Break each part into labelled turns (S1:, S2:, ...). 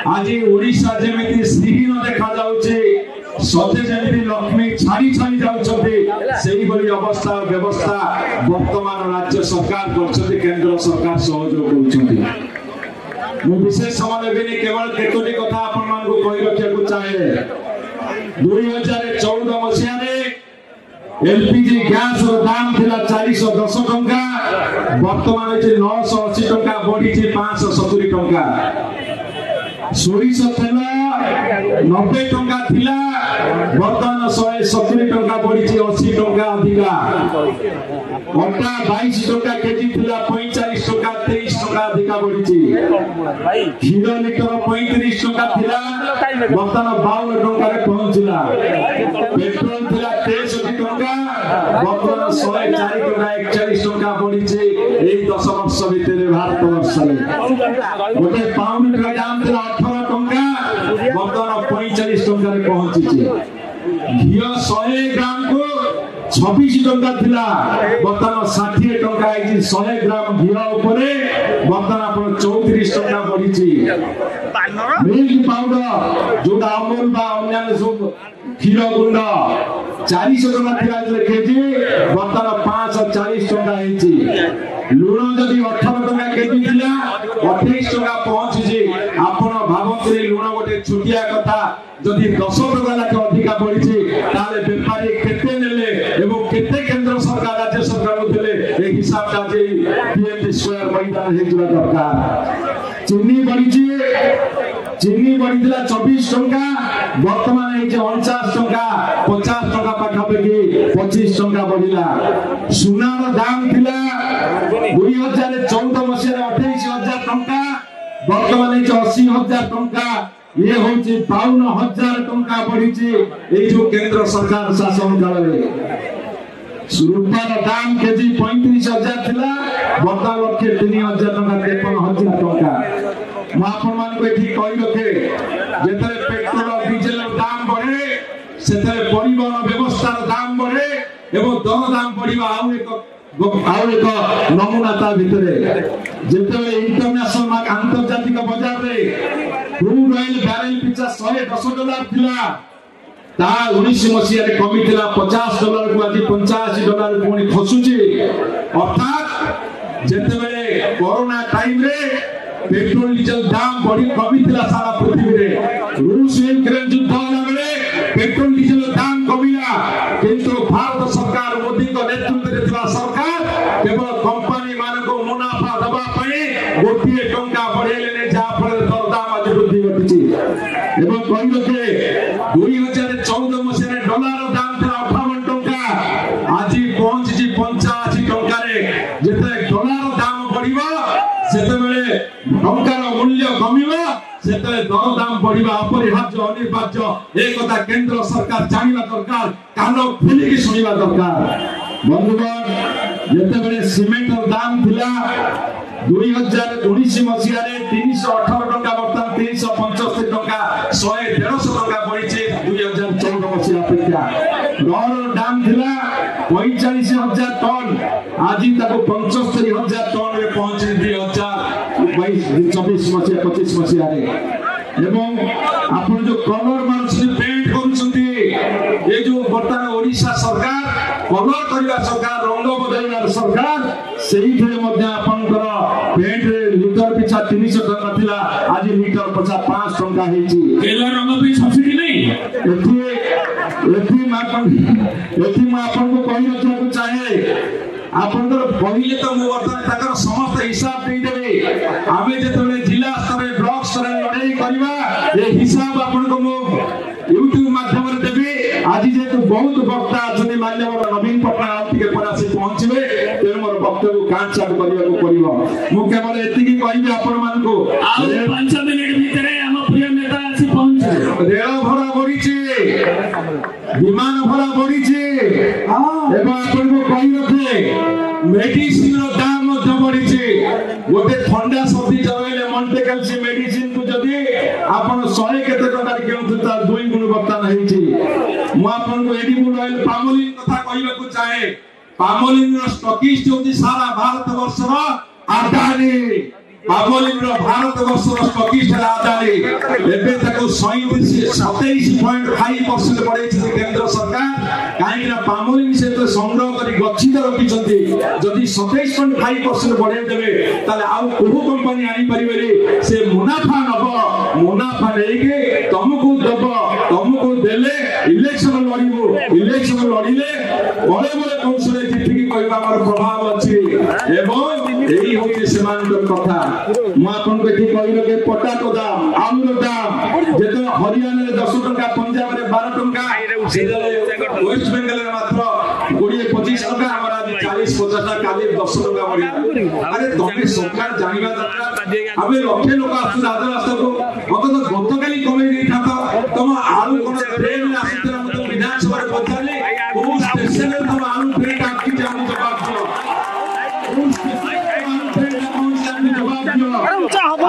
S1: आज ओडिशा जेमिति श्रीहीन देखा जाउचे सते जेमिति लक्ष्मी छाड़ी छाड़ी जाउछते सेही बली अवस्था व्यवस्था वर्तमान राज्य सरकार करछते केंद्र सरकार सहयोग करछते। मु विशेष समय लेबेनी केवल केतोटी कथा आपन मान को कहि रखिया को चाहे 2014 मसिया रे एलपीजी गैस रो दाम थिला 410 टंका वर्तमान जे 980 टंका बढ़ी जे 570 टंका। सोरिष तेल 90 टंका थिला वर्तमान 170 टंका बढ़ी जे 80 टंका अधिका। अटा 22 टंका केजी थिला 45 टंका 23 टंका अधिका बढ़ी जे। क्षीर लीटर 35 टंका थिला वर्तमान 52 टंका रे पहुंचला। पेट्रोल थिला 63 टंका वर्तमान 104 टंका 41 टंका बढ़ी जे। एई 10 वर्ष भितर भारत वर्ष रे गोटे पाउंड रे दाम थिला 18 टंका वर्तमान 45 टंका रे पहुंची जे। घी 100 ग्राम को 26 टंका थिला वर्तमान 60 टंका आइछि। 100 ग्राम घी ऊपर वर्तमान 34 टंका बढ़ी। मिल्क पाउडर जोटा अमूल बा अन्य सब क्षीर गुंड 400 टंका थिला केजी वर्तमान 540 टंका आइछि। लुण जदि 18 टंका केजी थिला 28 टंका पहुंची। आपण भाबंतरे लुण गोटे छोटिया कथा जदि 10 टंका लाख अधिका बढ़ी ताले व्यापारी केते नेले एवं केते केंद्र सरकार राज्य सरकार देले ए हिसाबटा जे पीएम स्क्वायर मैदान हे जुला दरकार। चीनी बढ़ी दिला 24 टंका वर्तमान हे 49 टंका 50 टंका पाखापाखि 25 टंका बढ़िला। सुनार दाम थिला 2014 मसिया 28000 टंका वर्तमान हे 80000 टंका। ये होची 52000 टंका बढ़ी ए जो केंद्र सरकार शासन काल रे। रुपार दाम केजी 35000 थिला वर्तमान 1,03,000 टंका 53,000 टंका। मु आपन मान को एठी कहि रखे जेतरे पेट्रोल डीजल दाम बढ़े सेतरे परिवहन व्यवस्था दाम बढ़े एवं दर दाम बढ़िबा आउ एक नमूना ता भितरे जेतरे इंटरनेशनल अंतर्जातिक बाजार रे क्रूड ऑयल बैरल पिछा $110 थिला ता 19 मसिया रे कमी थिला $50 को आज $85 पुनी खसुची। अर्थात जेतेबेले कोरोना टाइम रे पेट्रोल डीजल दाम बढ़ी कमी थिला सारा पृथ्वी रे। रूस यूक्रेन युद्ध होला बेले पेट्रोल डीजल दाम कमिला किंतु भारत सरकार मोदी को नेतृत्व रे थिला सरकार केवल कंपनी मान को मुनाफा दबा पई गोटिए टंका बढ़ेले ने जा फल दर दाम आज वृद्धि घटिछि। एवं कहि रखे 2014 मसिया रे डॉलर दाम था 58 टंका आज पहुंची 85 टंका रे। जेते डॉलर दाम बढ़िबा सेतेबेले टंकार मूल्य कमिबा सेते दर दाम बढ़िबा अपरिहार्य अनिवार्य। ए कथा केंद्र सरकार जानिबा दरकार कान खोलिकी सुनिबा दरकार। बंधुगण जेतेबेले सीमेंट दाम थिला 2019 मसिया रे 318 टंका वर्तमान 375 टंका 100-150 टंका बढ़ी 2014 मसिया अपेक्षा। डॉलर दाम थिला 45000 टन आज ताको 75000 टन रे पहुंची 2024 मसिया 25 मसिया रे। एवं आपण जो कलर मारछी पेंट करूछंती ए जो वर्तमान ओडिशा सरकार कलर करिया सरकार रंग बदलना सरकार सेही थे मध्ये आपनकर पेंट रे लीटर पिछा 300 टका थिला आज लीटर 5 टंका हेची।
S2: केला रंग पे सब्सिडी नहीं
S1: एथि मा आपन को कहि रखिया को चाहे आपनकर पहिले तो मु वर्तमान ताकर समस्त हिसाब दे देबे। आमे जेतले जिला स्तर ब्लॉक स्तर लड़ाई करबा ए हिसाब आपन को मु YouTube माध्यम रे देबे। आज जेतु बहुत वक्ता अछनी मान्यवर नवीन पटनायक के परासी पहुंचबे तेर मोर वक्तव्य कांचाट करिया को पड़िबो। मु केवल एति की कहिबे आपन मान को
S2: 5 मिनिट भितरे हम प्रिय नेता आसी पहुंचे।
S1: रेल भरा बढ़ीची विमान भरा बढ़ीची एबा आपन को कहि रखे मेडिसिन रो दाम मध्य बढ़ीची। गोटे ठंडा सर्दी जगले मल्टीकल्सी मेडिसिन को जदी आपन 100 केते टका केउथु ता 2 गुण बक्ता नहिची। मु आपन को एडिबल ऑयल पामोलिन कथा कहिबा को चाहे। पामोलिन रो स्टॉकिस्ट होती सारा भारत वर्ष रो अडानी पामोलिन भारत वर्ष स्टॉकिस्ट आधारे एबे ताको 27.5% बढ़ाई केंद्र सरकार कहीं पामोलिन से तो संग्रह करी गच्छित रखिछंती जदि 27.5% बढ़ाई देबे ताले आउ कोहु कंपनी आनी परिबेले से मुनाफा नब मुनाफा लेके तुमको दब तुमको देले इलेक्शन लड़िबो इलेक्शन लड़िले बड़े बड़े कौशल जितकी कहबा हमर प्रभाव अछि एवं एही होई सेमानकर कथा मु आपन को एठी कहिलो के पटाको दाम आलूर दाम जेते हरियाणा रे 10 टका पंजाब रे 12 टका वेस्ट बेंगल रे मात्र 20-25 टका हमरा 40-50 टका काली 10 टका बढ़िया अरे तमे सरकार जानिबा दरकार आबे लक्षे लोक आसु राजरास्ता को मत तो गतकाली कमे नै था तम आलू कोन ट्रेन रे आसितरा मत विधानसभा रे पचाले को स्टेशन रे तम आलू ट्रेन आकी जामु जवाब दियो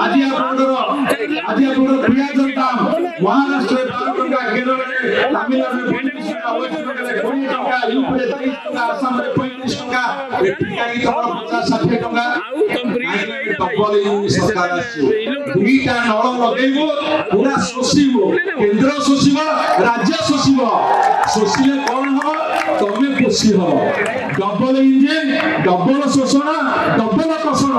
S1: आज आपनकर पियाज दाम महाराष्ट्र रे 12 टका केरल रे तमिलनाडु रे 20 टका वेस्ट बेंगल रे 20 टका यूपी रे 30 टका असम रे 35 टका एठी काई तमर 50-60 टका डबल इंजन सरकार आछी दुईटा नळ लगेइबो पूरा सोसिबो केंद्र सोसिबो राज्य सोसिबो सोसिले कोन हो तमे पोसी हो डबल इंजन डबल शोषण डबल कषण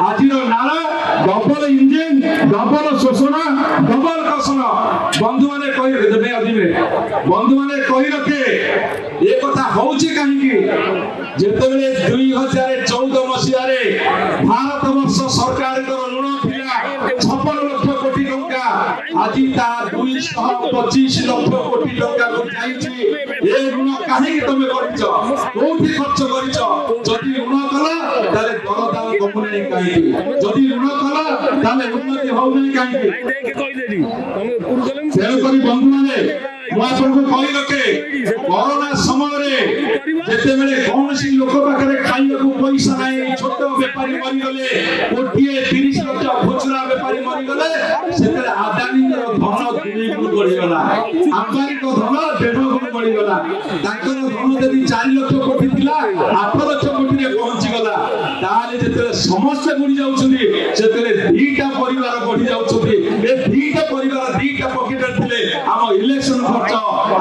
S1: आजिर नारा डबल इंजन डबल शोषण डबल कषण बंधु माने कहि देबे अदिमे बंधु माने कहि रखे ए कथा होउची काहे जेतेबेले 2014 मसिया रे भारत वर्ष सरकार को ऋण थिला 56 लाख कोटी टंका आज ता 225 लाख कोटी टंका को जाईची ए ऋण काहे तमे करिचो कोठी खर्च करिचो जदि ऋण कला ताले दरदाम कमुने काहे जदि ऋण कला ताले उन्नति हो नै काहे देख कहि देली तमे पूर्ण कलम सेल करी बंधु माने मु आपनको कहि रखे कोरोना समय रे जेते बेले कोनसी लोक पाखरे खाइया को पैसा नै छोट व्यापारी मरि गले कोटिए 30 लाख खुचरा व्यापारी मरि गले सेते आदानी रो धन 2 गुण बढ़ि गला अंबानी को धन 1.5 गुण बढ़ि गला ताकर धन जदि 4 लाख कोटी थिला 8 लाख कोटी रे पहुंची गला ताले जेते समस्त गुडी जाउछथि सेते दीटा परिवार बढ़ि जाउछथि ए दीटा परिवार दीटा पॉकेट थिले हम इलेक्शन खर्च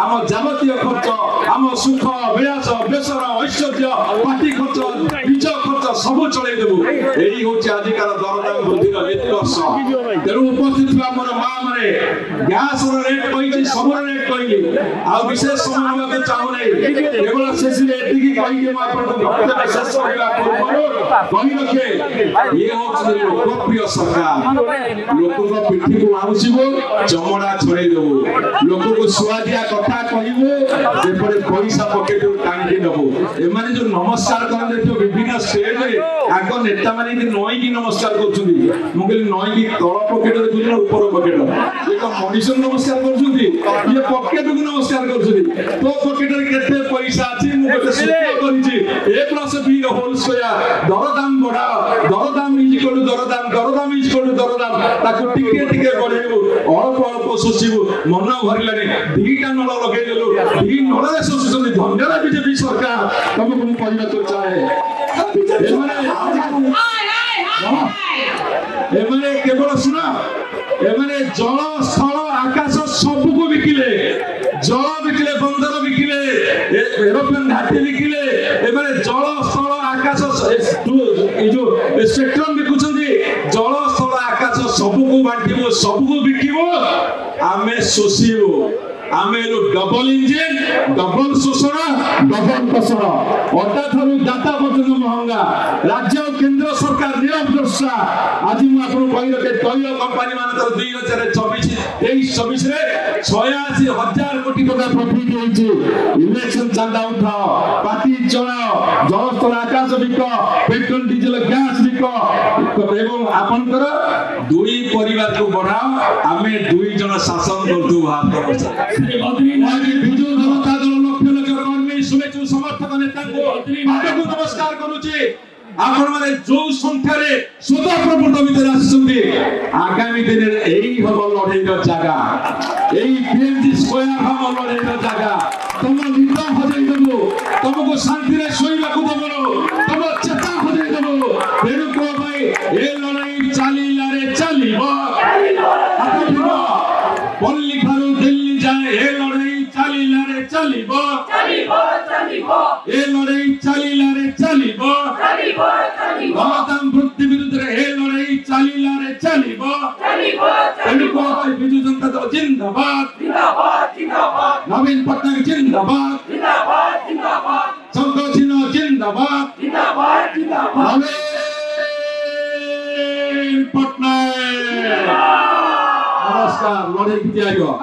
S1: हम जावतीय खर्च हम सुख विलास बेसर ऐश्वर्य पार्टी खर्च निज खर्च सब चले देबो एही होची आजिकार दरदाम वृद्धिर निष्कर्ष तेरु उपस्थित हमर मां माने गैस रेट कहि सब रेट कहि आ विशेष समय के चाहू नै केवल शेषिले एतिकी कहि के आपण को वक्तव्य शेष करला पूर्व कहि रखे ये होची लोकप्रिय सरकार लोक को पिठी को आउसिबो चमड़ा छोड़े देबो लोक को सुआदिया कथा कहिबो जेपरे पैसा पॉकेट टाणी के देबो ए माने जो नमस्कार करन देखो विभिन्न स्टेज रे आको नेता माने नई की नमस्कार करछुंदी मु कहली नई की तळ पॉकेट रे दुनो ऊपर पॉकेट ये तो मनीषन नमस्कार करछुंदी ये पॉकेट को नमस्कार करछुंदी तो पॉकेट रे केते पैसा अछि मु गोटे सूत्र करिछि a plus b whole square दरदाम बढा दरदाम इज इक्वल टू दरदाम इज इक्वल टू दरदाम ताको टिके टिके बढ़ेबो अल्प अल्प सोचिबो मन भरिलानी दीटा नळ लगे देलु दी नळ रे सोचुछन धन्यवाद बीजेपी सरकार तुमको मु कहना तो चाहे एमाने केवल सुना एमाने जल स्थल आकाश सब को बिकिले जल बिकिले बंदर बिकिले एरोप्लेन घाटी बिकिले एमाने जल स्थल आकाश ए जो स्पेक्ट्रम बिकुछंदी जल स्थल आकाश सब को बांटिबो सब को बिकिबो आमे सोसिबो आमे लो डबल इंजन डबल शोषण डबल कषण अटा थारु दाता पर्यंत महंगा राज्य और केंद्र सरकार निरपदर्शा आज मु आपन कहि रखे तैल कंपनी मानकर 2024-23-24 रे 86,000 कोटी टका प्रॉफिट होइछि इलेक्शन चांदा उठाओ पार्टी चलाओ जलस्थल आकाश बिक पेट्रोल डीजल गैस बिक एवं आपनकर दुई परिवार को बढ़ाओ आमे दुई जन शासन करतु भारत वर्ष बिजु जनता दल लक्ष लक्ष कर्मी शुभेच्छु समर्थक नेता को नमस्कार करूची आपण माने जो संख्या रे स्वतंत्र प्रबंध भितर आछुंती आगामी दिन एई हम लढेर जागा एई पीएमजी स्क्वायर हम लढेर जागा तुम निद हजै देबो तुमको शांति रे सोइला को देबो तुम चेता हजै देबो फेर को भाई ए लड़ाई ଚାଲିବ ଏ ଲଢ଼େଇ ଚାଲିଲାରେ ଚାଲିବ ଗଣତନ୍ତ୍ର ବୃତ୍ତି ବିରୁଦ୍ଧରେ ଏ ଲଢ଼େଇ ଚାଲିଲାରେ ଚାଲିବ ତେଣୁ ବିଜୁ ଜନତା ଦଳ ଜିନ୍ଦାବାଦ ନବୀନ ପଟ୍ଟନାୟକ ଜିନ୍ଦାବାଦ ଶଙ୍ଖ ଚିହ୍ନ ଜିନ୍ଦାବାଦ ନବୀନ ପଟ୍ଟନାୟକ। ନମସ୍କାର। ଲଢ଼େଇ ଜିତିଆଇବ।